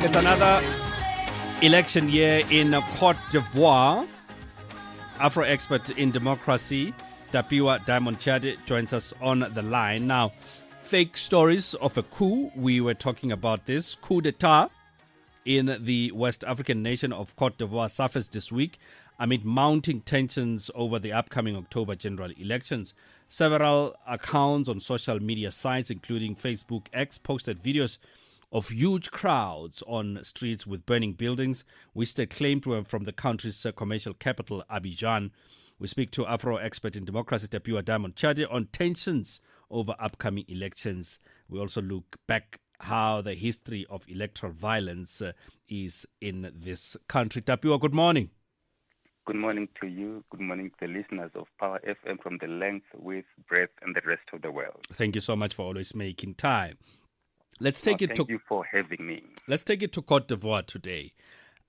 It's another election year in Côte d'Ivoire. Afro expert in democracy, Tapiwa Diamond Chade, joins us on the line. Now, fake stories of a coup. We were talking about this. Coup d'etat in the West African nation of Côte d'Ivoire surfaced this week amid mounting tensions over the upcoming October general elections. Several accounts on social media sites, including Facebook X, posted videos of huge crowds on streets with burning buildings, which they claimed were from the country's commercial capital, Abidjan. We speak to Afro expert in democracy, Tapiwa Diamond Chade, on tensions over upcoming elections. We also look back how the history of electoral violence is in this country. Tapiwa, good morning. Good morning to you. Good morning to the listeners of Power FM from the length, width, breadth, and the rest of the world. Thank you so much for always making time. Thank you for having me. Let's take it to Côte d'Ivoire today.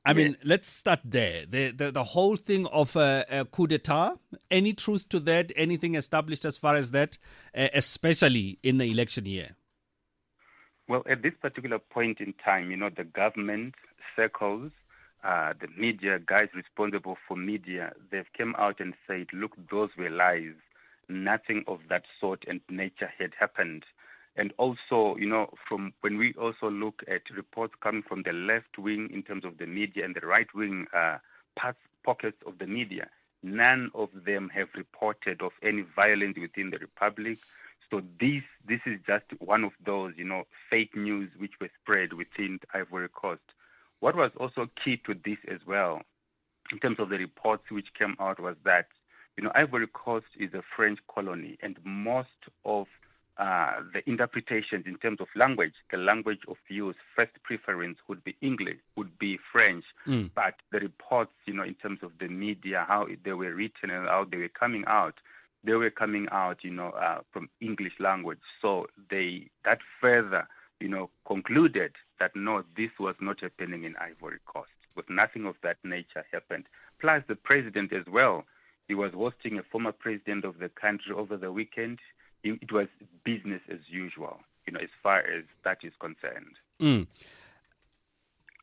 I mean, let's start there. The whole thing of a coup d'etat, any truth to that? Anything established as far as that, especially in the election year? Well, at this particular point in time, the government circles, the media guys responsible for media, they've come out and said, look, those were lies. Nothing of that sort and nature had happened. And also, from when we also look at reports coming from the left wing in terms of the media and the right wing pockets of the media, none of them have reported of any violence within the republic. So this is just one of those, fake news which were spread within Ivory Coast. What was also key to this as well, in terms of the reports which came out, was that, Ivory Coast is a French colony, and most of the interpretations in terms of language, the language of use, first preference would be English, would be French. But the reports, in terms of the media, how they were written and how they were coming out, from English language. So that further, concluded that no, this was not happening in Ivory Coast, but nothing of that nature happened. Plus the president as well, he was hosting a former president of the country over the weekend. It was business as usual, as far as that is concerned.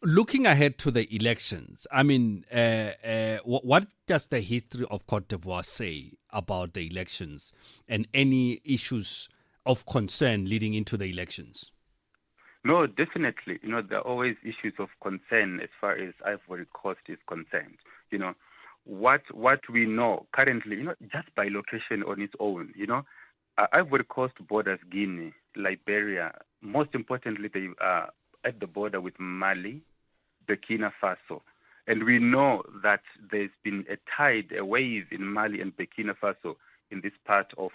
Looking ahead to the elections, I mean, what does the history of Côte d'Ivoire say about the elections and any issues of concern leading into the elections? No, definitely. There are always issues of concern as far as Ivory Coast is concerned. What we know currently, just by location on its own, Ivory Coast borders Guinea, Liberia. Most importantly, they are at the border with Mali, Burkina Faso. And we know that there's been a wave in Mali and Burkina Faso in this part of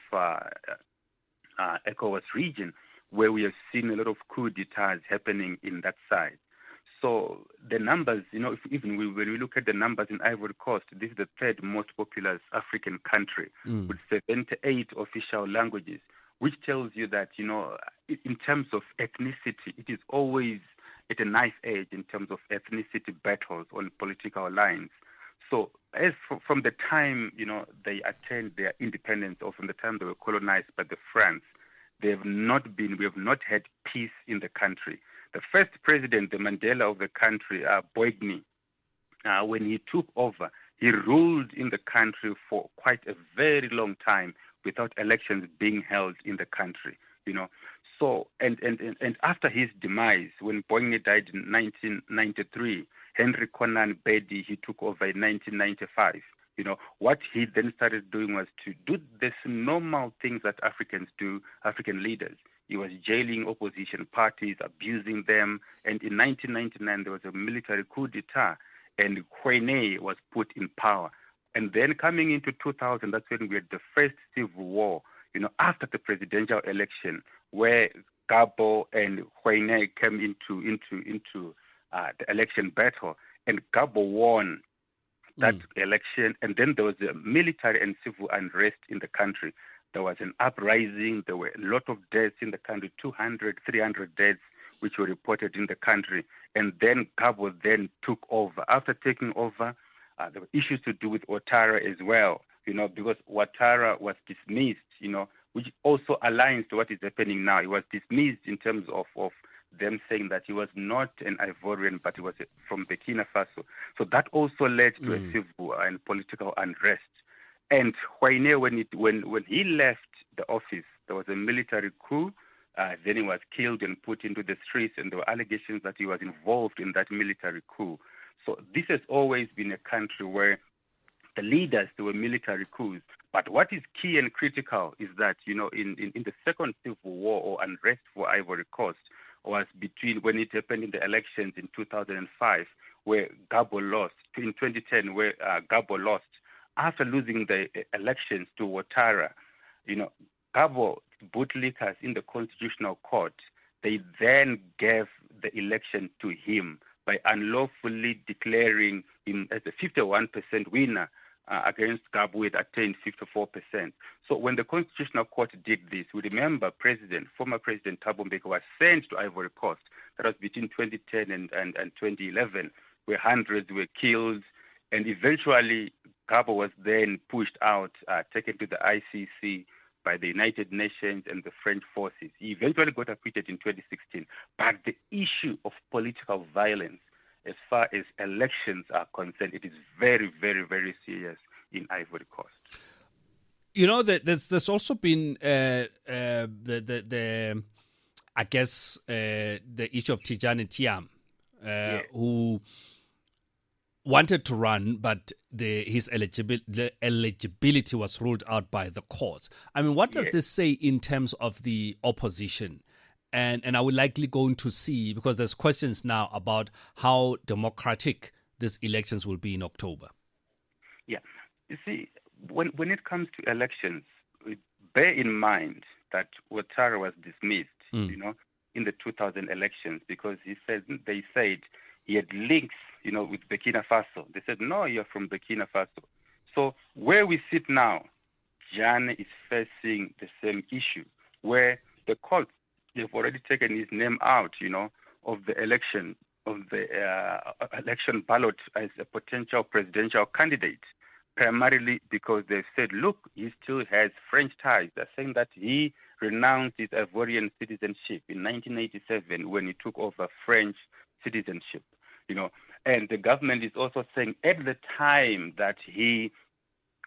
ECOWAS region, where we have seen a lot of coup d'etats happening in that side. So the numbers, when we look at the numbers in Ivory Coast, this is the third most populous African country with 78 official languages, which tells you that, in terms of ethnicity, it is always at a nice age in terms of ethnicity battles on political lines. So from the time, they attained their independence, or from the time they were colonized by the France, we have not had peace in the country. The first president, the Mandela of the country, Boigny, when he took over, he ruled in the country for quite a very long time without elections being held in the country. So and after his demise, when Boigny died in 1993, Henry Konan Bedi, he took over in 1995. What he then started doing was to do this normal things that Africans do, African leaders. He was jailing opposition parties, abusing them. And in 1999, there was a military coup d'etat, and Kwena was put in power. And then coming into 2000, that's when we had the first civil war, after the presidential election, where Gabo and Kwena came into the election battle, and Gabo won that election. And then there was a military and civil unrest in the country. There was an uprising. There were a lot of deaths in the country, 200, 300 deaths, which were reported in the country. And then Gabo then took over. After taking over, there were issues to do with Ouattara as well, because Ouattara was dismissed, which also aligns to what is happening now. He was dismissed in terms of them saying that he was not an Ivorian, but he was from Burkina Faso. So that also led to a civil and political unrest. And Kwena, when he left the office, there was a military coup. Then he was killed and put into the streets, and there were allegations that he was involved in that military coup. So this has always been a country where the leaders, there were military coups. But what is key and critical is that, in the second civil war or unrest for Ivory Coast was between when it happened in the elections in 2005, where Gabo lost, in 2010, where Gabo lost. After losing the elections to Ouattara, Gabo bootlickers in the Constitutional Court, they then gave the election to him by unlawfully declaring him as a 51% winner against Gabo, who had attained 54%. So when the Constitutional Court did this, we remember former President Thabo Mbeki was sent to Ivory Coast. That was between 2010 and 2011, where hundreds were killed, and eventually Gabo was then pushed out, taken to the ICC by the United Nations and the French forces. He eventually got acquitted in 2016. But the issue of political violence, as far as elections are concerned, it is very, very, very serious in Ivory Coast. There's also been the issue of Tijani Thiam, who wanted to run, but his eligibility was ruled out by the courts. I mean, what does this say in terms of the opposition? And I would likely going to see, because there's questions now about how democratic these elections will be in October. Yeah. You see, when it comes to elections, bear in mind that Ouattara was dismissed, in the 2000 elections because they said he had links, with Burkina Faso. They said, no, you're from Burkina Faso. So where we sit now, Jan is facing the same issue, where the courts, they've already taken his name out, of the election ballot as a potential presidential candidate, primarily because they've said, look, he still has French ties. They're saying that he renounced his Ivorian citizenship in 1987 when he took over French citizenship, And the government is also saying at the time that he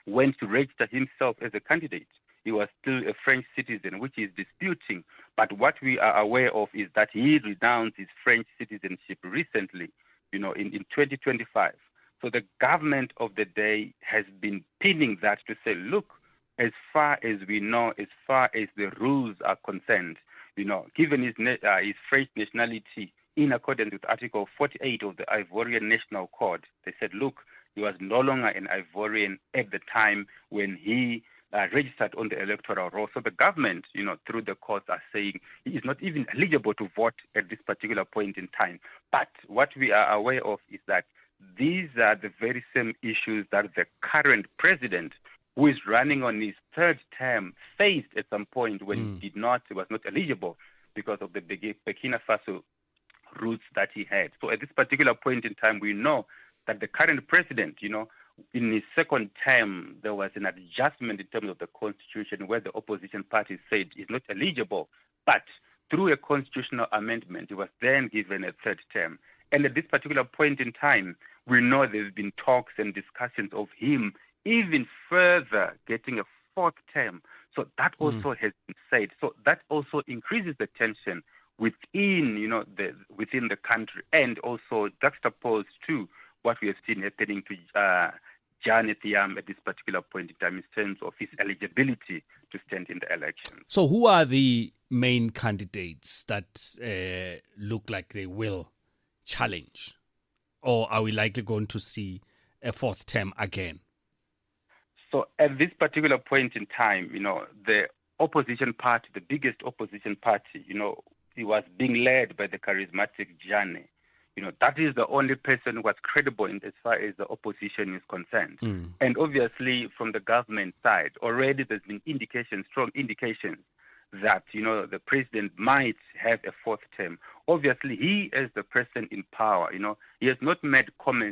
went to register himself as a candidate, he was still a French citizen, which is disputing. But what we are aware of is that he renounced his French citizenship recently, in 2025. So the government of the day has been pinning that to say, look, as far as we know, as far as the rules are concerned, given his French nationality, in accordance with Article 48 of the Ivorian National Code, they said, look, he was no longer an Ivorian at the time when he registered on the electoral roll. So the government, through the courts are saying he is not even eligible to vote at this particular point in time. But what we are aware of is that these are the very same issues that the current president, who is running on his third term, faced at some point when he was not eligible because of the Burkina Faso roots that he had. So at this particular point in time, we know that the current president, in his second term, there was an adjustment in terms of the constitution where the opposition party said he's not eligible. But through a constitutional amendment, he was then given a third term. And at this particular point in time, we know there's been talks and discussions of him even further getting a fourth term. So that also has been said. So that also increases the tension within, within the country, and also juxtaposed to what we have seen happening to Jan Thiam at this particular point in time in terms of his eligibility to stand in the election. So who are the main candidates that look like they will challenge? Or are we likely going to see a fourth term again? So at this particular point in time, the opposition party, the biggest opposition party, it was being led by the charismatic Jane. That is the only person who was credible as far as the opposition is concerned. And obviously, from the government side, already there's been strong indications that, the president might have a fourth term. Obviously, he as the person in power, he has not made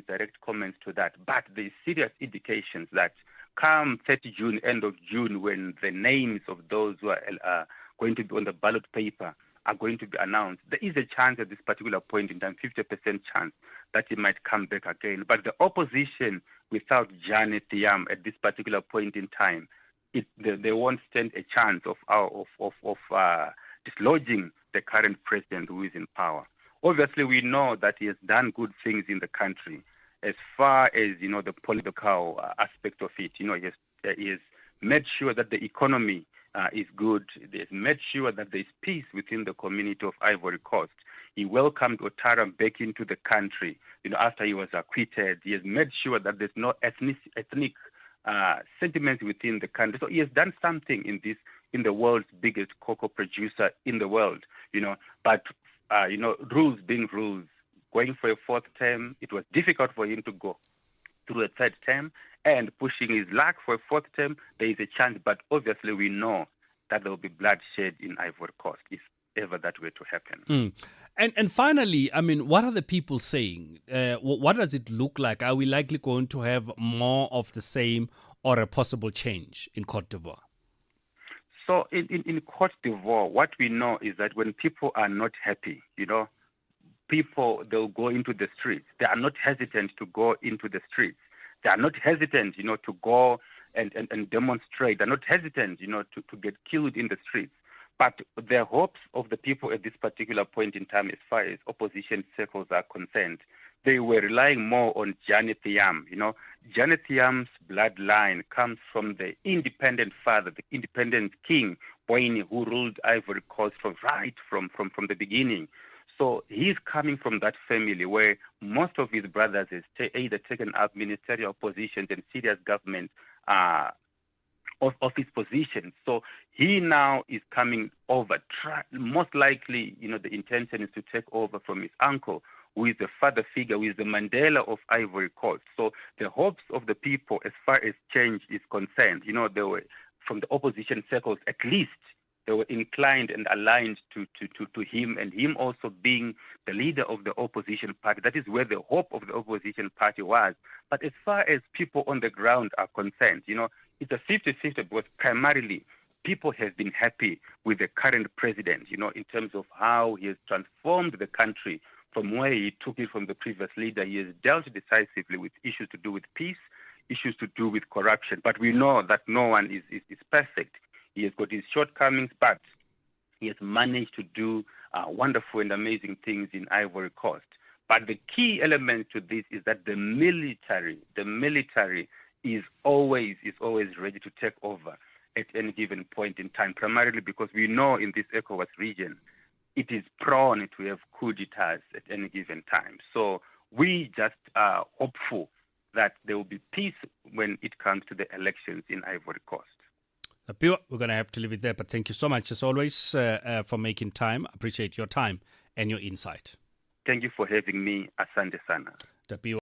direct comments to that, but there's serious indications that come 30 June, end of June, when the names of those who are going to be on the ballot paper are going to be announced, there is a chance at this particular point in time, 50% chance that he might come back again. But the opposition without Janet Yam at this particular point in time, they won't stand a chance of dislodging the current president who is in power. Obviously, we know that he has done good things in the country as far as, the political aspect of it. He has made sure that the economy is good. He has made sure that there is peace within the community of Ivory Coast. He welcomed Ouattara back into the country, after he was acquitted. He has made sure that there's no ethnic sentiments within the country. So he has done something in the world's biggest cocoa producer in the world, But, rules being rules, going for a fourth term, it was difficult for him to go through a third term, and pushing his luck for a fourth term, there is a chance. But obviously we know that there will be bloodshed in Ivory Coast if ever that were to happen. And finally, what are the people saying? What does it look like? Are we likely going to have more of the same or a possible change in Côte d'Ivoire? So in Côte d'Ivoire, what we know is that when people are not happy, people, they'll go into the streets. They are not hesitant to go into the streets. They are not hesitant, to go and demonstrate. They're not hesitant, to get killed in the streets. But the hopes of the people at this particular point in time, as far as opposition circles are concerned, they were relying more on Janet Yam. Janet Yam's bloodline comes from the independent father, the independent king, Kwena, who ruled Ivory Coast from the beginning. So he's coming from that family where most of his brothers has either taken up ministerial positions and serious government of his positions. So he now is coming over. Most likely, the intention is to take over from his uncle, who is the father figure, who is the Mandela of Ivory Coast. So the hopes of the people as far as change is concerned, they were, from the opposition circles at least, they were inclined and aligned to him, and him also being the leader of the opposition party. That is where the hope of the opposition party was. But as far as people on the ground are concerned, it's a 50-50, because primarily people have been happy with the current president, in terms of how he has transformed the country from where he took it from the previous leader. He has dealt decisively with issues to do with peace, issues to do with corruption. But we know that no one is perfect. He has got his shortcomings, but he has managed to do wonderful and amazing things in Ivory Coast. But the key element to this is that the military is always ready to take over at any given point in time, primarily because we know in this ECOWAS region, it is prone to have coup d'etats at any given time. So we just are hopeful that there will be peace when it comes to the elections in Ivory Coast. We're going to have to leave it there, but thank you so much, as always, for making time. Appreciate your time and your insight. Thank you for having me. Asante sana.